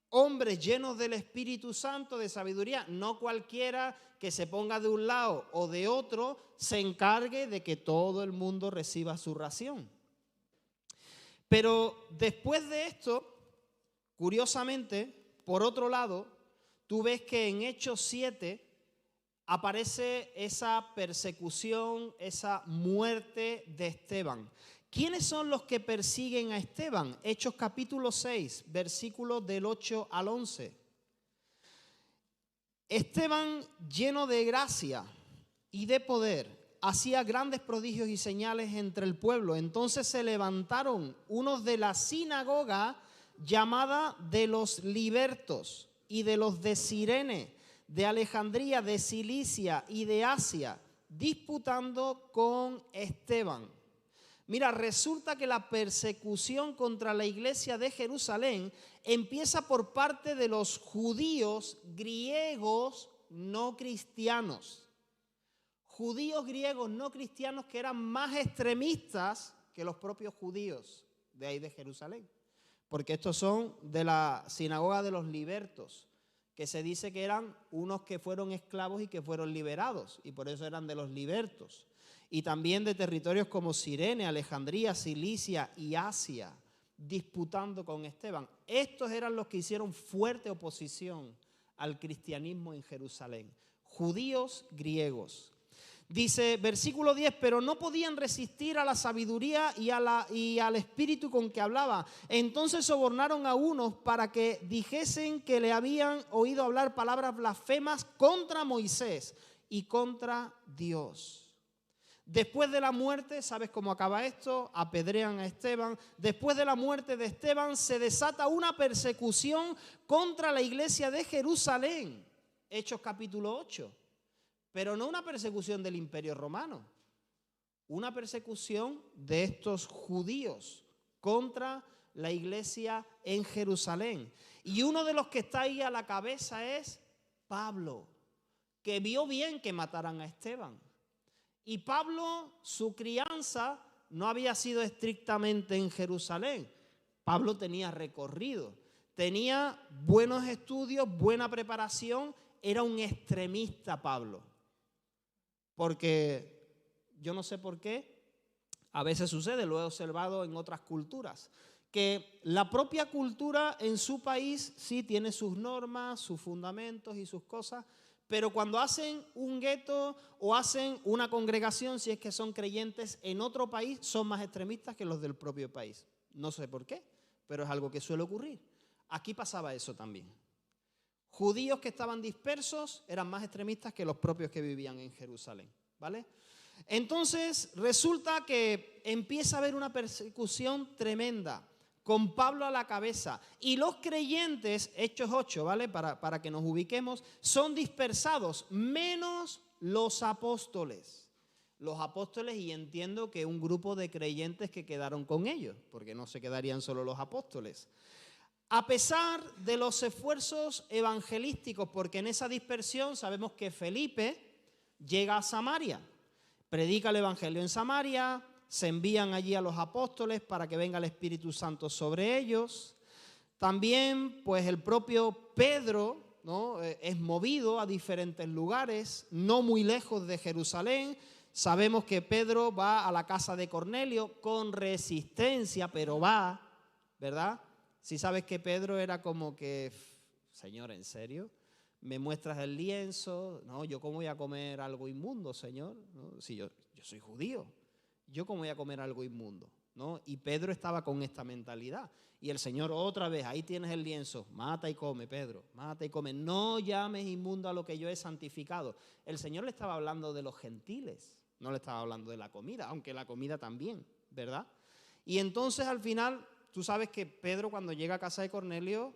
hombres llenos del Espíritu Santo, de sabiduría, no cualquiera que se ponga de un lado o de otro, se encargue de que todo el mundo reciba su ración. Pero después de esto, curiosamente, por otro lado, tú ves que en Hechos 7 aparece esa persecución, esa muerte de Esteban. ¿Quiénes son los que persiguen a Esteban? Hechos capítulo 6, versículos del 8 al 11. Esteban, lleno de gracia y de poder, hacía grandes prodigios y señales entre el pueblo. Entonces se levantaron unos de la sinagoga llamada de los libertos y de los de Cirene, de Alejandría, de Cilicia y de Asia, disputando con Esteban. Mira, resulta que la persecución contra la iglesia de Jerusalén empieza por parte de los judíos griegos no cristianos. Judíos griegos no cristianos que eran más extremistas que los propios judíos de ahí de Jerusalén. Porque estos son de la sinagoga de los libertos, que se dice que eran unos que fueron esclavos y que fueron liberados, y por eso eran de los libertos. Y también de territorios como Cirene, Alejandría, Cilicia y Asia, disputando con Esteban. Estos eran los que hicieron fuerte oposición al cristianismo en Jerusalén. judíos, griegos. Dice, versículo 10, pero no podían resistir a la sabiduría y al espíritu con que hablaba. Entonces sobornaron a unos para que dijesen que le habían oído hablar palabras blasfemas contra Moisés y contra Dios. Después de la muerte, ¿sabes cómo acaba esto? Apedrean a Esteban. Después de la muerte de Esteban se desata una persecución contra la iglesia de Jerusalén. Hechos capítulo 8. Pero no una persecución del Imperio Romano, una persecución de estos judíos contra la iglesia en Jerusalén. Y uno de los que está ahí a la cabeza es Pablo, que vio bien que mataran a Esteban. Y Pablo, su crianza no había sido estrictamente en Jerusalén. Pablo tenía recorrido, tenía buenos estudios, buena preparación, era un extremista Pablo. Porque yo no sé por qué, a veces sucede, lo he observado en otras culturas, que la propia cultura en su país sí tiene sus normas, sus fundamentos y sus cosas, pero cuando hacen un gueto o hacen una congregación, si es que son creyentes en otro país, son más extremistas que los del propio país. No sé por qué, pero es algo que suele ocurrir. Aquí pasaba eso también. Judíos que estaban dispersos eran más extremistas que los propios que vivían en Jerusalén, ¿vale? Entonces resulta que empieza a haber una persecución tremenda, con Pablo a la cabeza. Y los creyentes, Hechos 8, ¿vale? Para que nos ubiquemos, son dispersados, menos los apóstoles. Los apóstoles, y entiendo que un grupo de creyentes que quedaron con ellos, porque no se quedarían solo los apóstoles. A pesar de los esfuerzos evangelísticos, porque en esa dispersión sabemos que Felipe llega a Samaria, predica el evangelio en Samaria, se envían allí a los apóstoles para que venga el Espíritu Santo sobre ellos. También, pues el propio Pedro, ¿no?, es movido a diferentes lugares, no muy lejos de Jerusalén. Sabemos que Pedro va a la casa de Cornelio con resistencia, pero va, ¿verdad? Si sabes que Pedro era como que, Señor, ¿en serio? ¿Me muestras el lienzo? No, ¿yo cómo voy a comer algo inmundo, Señor? ¿No? Si yo soy judío, ¿yo cómo voy a comer algo inmundo? ¿No? Y Pedro estaba con esta mentalidad. Y el Señor otra vez, ahí tienes el lienzo, mata y come, Pedro, mata y come. No llames inmundo a lo que yo he santificado. El Señor le estaba hablando de los gentiles, no le estaba hablando de la comida, aunque la comida también, ¿verdad? Y entonces al final, tú sabes que Pedro cuando llega a casa de Cornelio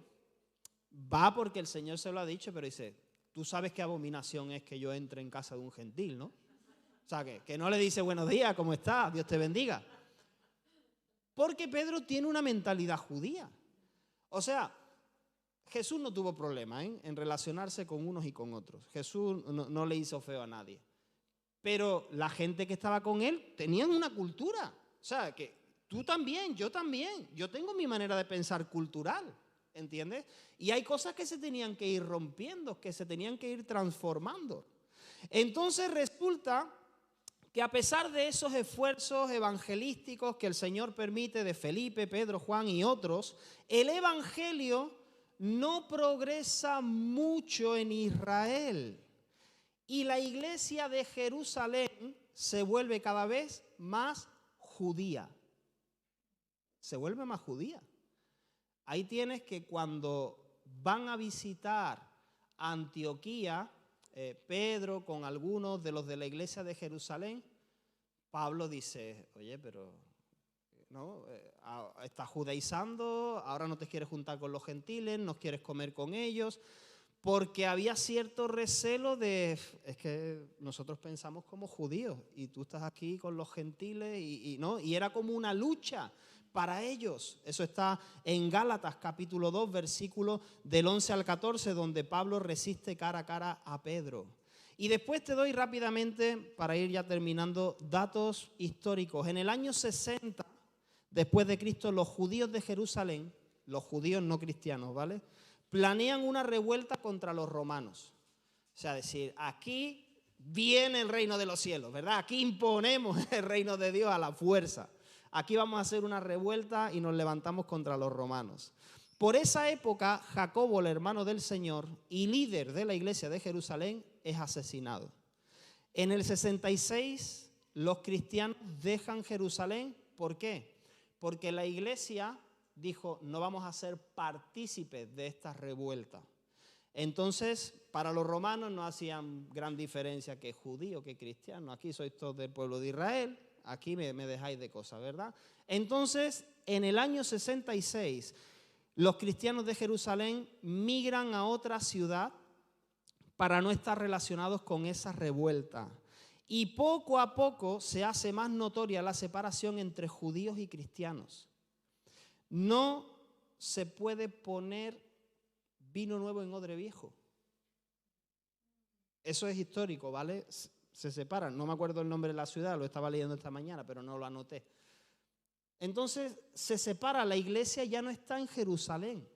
va porque el Señor se lo ha dicho, pero dice, tú sabes qué abominación es que yo entre en casa de un gentil, ¿no? O sea, que no le dice buenos días, ¿cómo estás? Dios te bendiga. Porque Pedro tiene una mentalidad judía. O sea, Jesús no tuvo problema en relacionarse con unos y con otros. Jesús no le hizo feo a nadie. Pero la gente que estaba con él tenían una cultura. O sea, que tú también, yo también. Yo tengo mi manera de pensar cultural, ¿entiendes? Y hay cosas que se tenían que ir rompiendo, que se tenían que ir transformando. Entonces resulta que a pesar de esos esfuerzos evangelísticos que el Señor permite de Felipe, Pedro, Juan y otros, el evangelio no progresa mucho en Israel. Y la iglesia de Jerusalén se vuelve cada vez más judía. Se vuelve más judía. Ahí tienes que cuando van a visitar Antioquía, Pedro con algunos de los de la iglesia de Jerusalén, Pablo dice, oye, pero ¿no? Estás judaizando, ahora no te quieres juntar con los gentiles, no quieres comer con ellos, porque había cierto recelo de, es que nosotros pensamos como judíos y tú estás aquí con los gentiles ¿no? Y era como una lucha para ellos. Eso está en Gálatas capítulo 2, versículos del 11 al 14, donde Pablo resiste cara a cara a Pedro. Y después te doy rápidamente, para ir ya terminando, datos históricos. En el año 60, después de Cristo, los judíos de Jerusalén, los judíos no cristianos, ¿vale?, planean una revuelta contra los romanos. O sea, decir, aquí viene el reino de los cielos, ¿verdad? Aquí imponemos el reino de Dios a la fuerza. Aquí vamos a hacer una revuelta y nos levantamos contra los romanos. Por esa época, Jacobo, el hermano del Señor y líder de la iglesia de Jerusalén, es asesinado. En el 66 los cristianos dejan Jerusalén. ¿Por qué? Porque la iglesia dijo, no vamos a ser partícipes de esta revuelta. Entonces, para los romanos no hacían gran diferencia que judío, que cristiano. Aquí sois todos del pueblo de Israel, aquí me dejáis de cosas, ¿verdad? Entonces, en el año 66, los cristianos de Jerusalén migran a otra ciudad para no estar relacionados con esa revuelta. Y poco a poco se hace más notoria la separación entre judíos y cristianos. No se puede poner vino nuevo en odre viejo. Eso es histórico, ¿vale? Se separan. No me acuerdo el nombre de la ciudad, lo estaba leyendo esta mañana, pero no lo anoté. Entonces se separa, la iglesia ya no está en Jerusalén.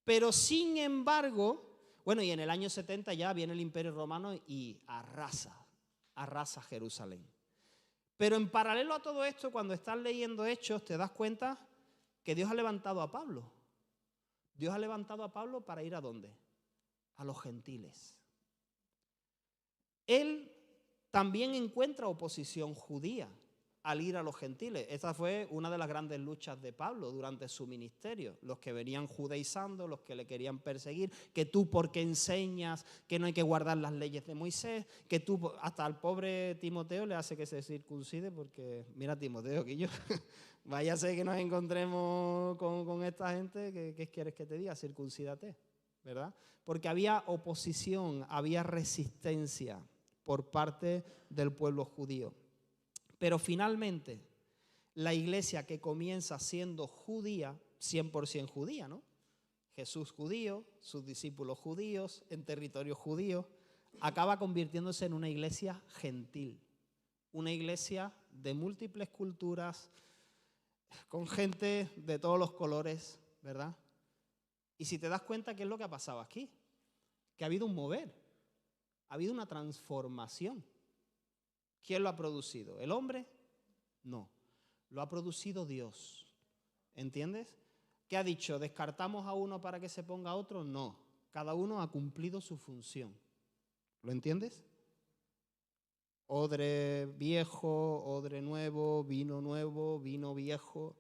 Pero sin embargo, bueno, y en el año 70 ya viene el Imperio Romano y arrasa Jerusalén. Pero en paralelo a todo esto, cuando estás leyendo Hechos, te das cuenta que Dios ha levantado a Pablo. Dios ha levantado a Pablo para ir ¿a dónde? A los gentiles. Él también encuentra oposición judía al ir a los gentiles. Esta fue una de las grandes luchas de Pablo durante su ministerio. Los que venían judaizando, los que le querían perseguir, que tú porque enseñas que no hay que guardar las leyes de Moisés, que tú, hasta al pobre Timoteo le hace que se circuncide porque, mira Timoteo, que yo, váyase que nos encontremos con esta gente, ¿qué quieres que te diga? Circuncídate, ¿verdad? Porque había oposición, había resistencia por parte del pueblo judío. Pero finalmente, la iglesia que comienza siendo judía, 100% judía, ¿no? Jesús judío, sus discípulos judíos, en territorio judío, acaba convirtiéndose en una iglesia gentil. Una iglesia de múltiples culturas, con gente de todos los colores, ¿verdad? Y si te das cuenta, ¿qué es lo que ha pasado aquí? Que ha habido un mover, ha habido una transformación. ¿Quién lo ha producido? ¿El hombre? No, lo ha producido Dios. ¿Entiendes? ¿Qué ha dicho? ¿Descartamos a uno para que se ponga a otro? No, cada uno ha cumplido su función. ¿Lo entiendes? Odre viejo, odre nuevo, vino viejo.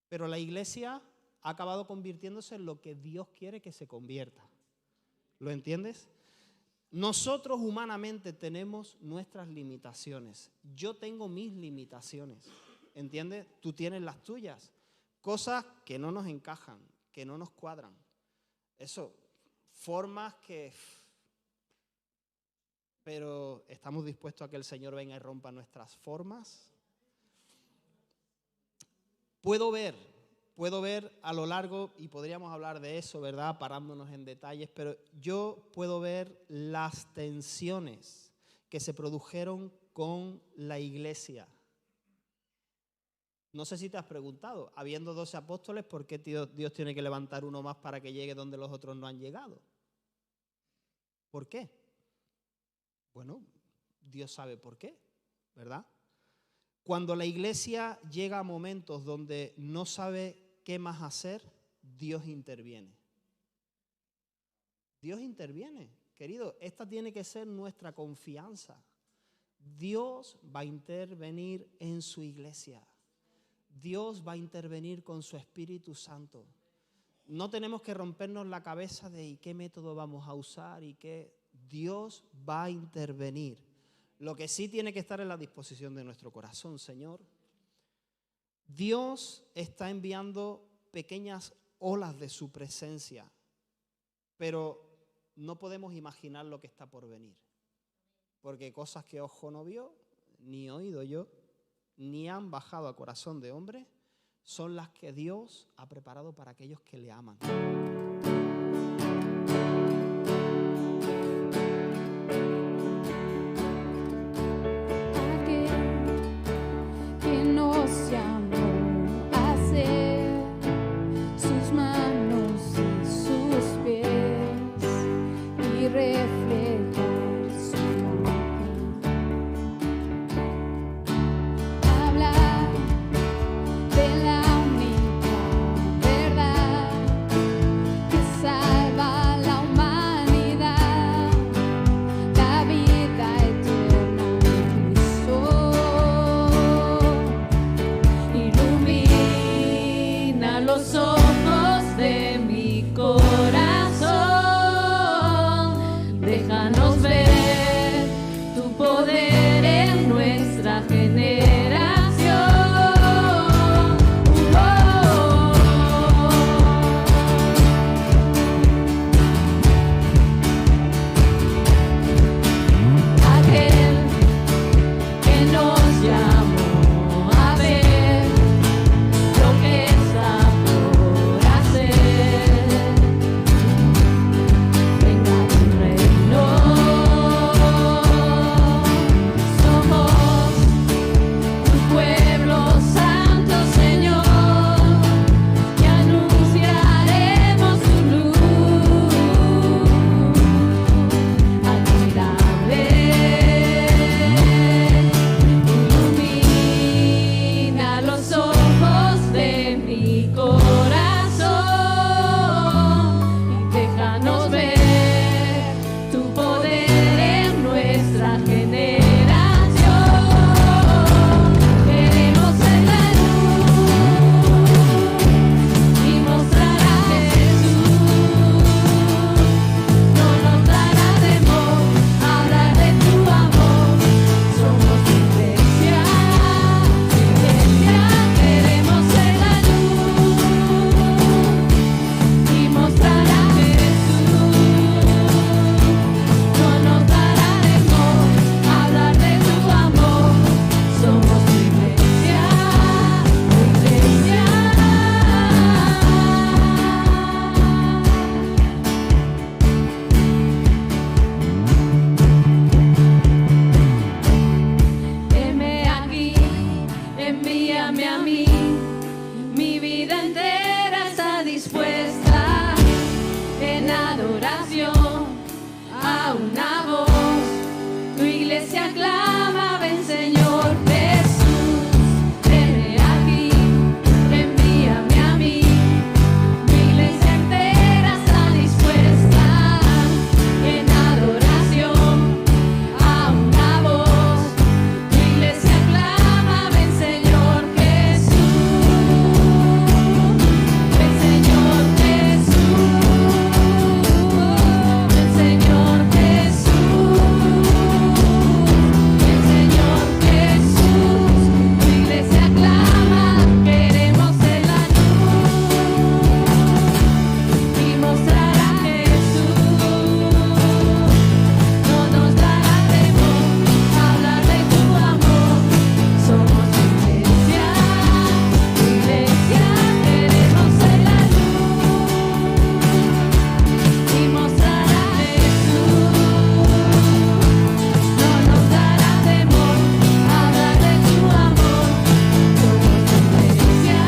Pero la iglesia ha acabado convirtiéndose en lo que Dios quiere que se convierta. ¿Lo entiendes? Nosotros humanamente tenemos nuestras limitaciones. Yo tengo mis limitaciones, ¿entiendes? Tú tienes las tuyas. Cosas que no nos encajan, que no nos cuadran. Eso, formas que... Pero ¿estamos dispuestos a que el Señor venga y rompa nuestras formas? Puedo ver a lo largo, y podríamos hablar de eso, ¿verdad? Parándonos en detalles, pero yo puedo ver las tensiones que se produjeron con la iglesia. No sé si te has preguntado, habiendo 12 apóstoles, ¿por qué Dios tiene que levantar uno más para que llegue donde los otros no han llegado? ¿Por qué? Bueno, Dios sabe por qué, ¿verdad? Cuando la iglesia llega a momentos donde no sabe qué más hacer, Dios interviene. Dios interviene, querido. Esta tiene que ser nuestra confianza. Dios va a intervenir en su iglesia. Dios va a intervenir con su Espíritu Santo. No tenemos que rompernos la cabeza de ¿y qué método vamos a usar? Y qué. Dios va a intervenir. Lo que sí tiene que estar en la disposición de nuestro corazón, Señor. Dios está enviando pequeñas olas de su presencia, pero no podemos imaginar lo que está por venir. Porque cosas que ojo no vio, ni oído yo, ni han bajado a corazón de hombre, son las que Dios ha preparado para aquellos que le aman. Salva la humanidad. dispuesta en adoración a una voz. Tu iglesia clama, ven Señor Jesús, heme aquí, envíame a mí. Mi iglesia entera está dispuesta en adoración a una voz. Tu iglesia clama, ven Señor Jesús, ven Señor Jesús, ven Señor Jesús, ven Señor Jesús. Tu iglesia clama, queremos ser la luz y mostrar a Jesús. No nos dará temor hablar de tu amor. Somos tu iglesia, queremos ser la luz y mostrar a Jesús. No nos dará temor hablar de tu amor. Somos tu iglesia,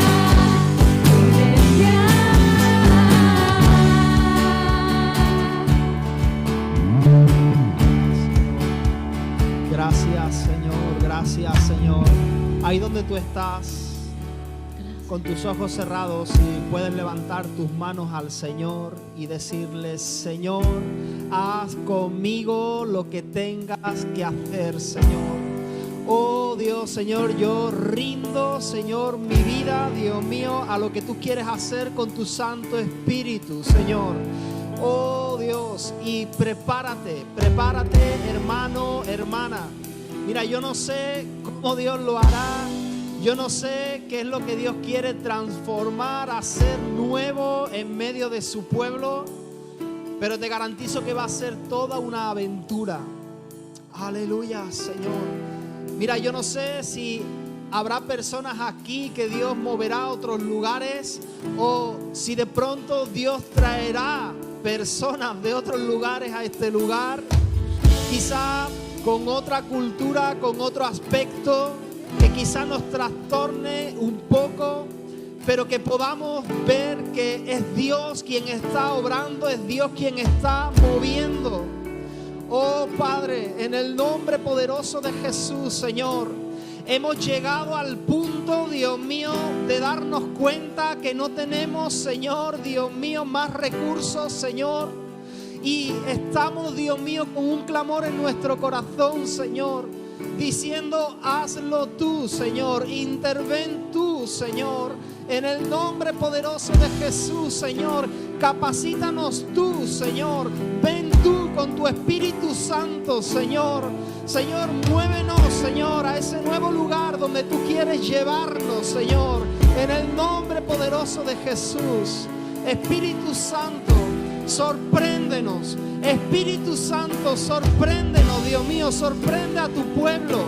Gracias, Señor, gracias, Señor. Ahí donde tú estás, con tus ojos cerrados, y puedes levantar tus manos al Señor y decirle: Señor, haz conmigo lo que tengas que hacer, Señor. Oh Dios, Señor, yo rindo, Señor, mi vida, Dios mío, a lo que tú quieres hacer con tu Santo Espíritu, Señor. Oh Dios, y prepárate, hermano, hermana. Mira, yo no sé cómo Dios lo hará. Yo no sé qué es lo que Dios quiere transformar, hacer nuevo en medio de su pueblo, pero te garantizo que va a ser toda una aventura. Aleluya, Señor. Mira, yo no sé si habrá personas aquí que Dios moverá a otros lugares, o si de pronto Dios traerá personas de otros lugares a este lugar, quizá con otra cultura, con otro aspecto que quizá nos trastorne un poco, pero que podamos ver que es Dios quien está obrando, es Dios quien está moviendo. Oh Padre, en el nombre poderoso de Jesús, Señor, hemos llegado al punto, Dios mío, de darnos cuenta que no tenemos, Señor, Dios mío, más recursos, Señor. Y estamos, Dios mío, con un clamor en nuestro corazón, Señor, diciendo: hazlo tú, Señor, interven tú, Señor, en el nombre poderoso de Jesús, Señor. Capacítanos tú, Señor. Ven tú con tu Espíritu Santo, Señor. Señor, muévenos, Señor, a ese nuevo lugar donde tú quieres llevarnos, Señor, en el nombre poderoso de Jesús. Espíritu Santo, sorpréndenos. Espíritu Santo, sorpréndenos, Dios mío, sorprende a tu pueblo.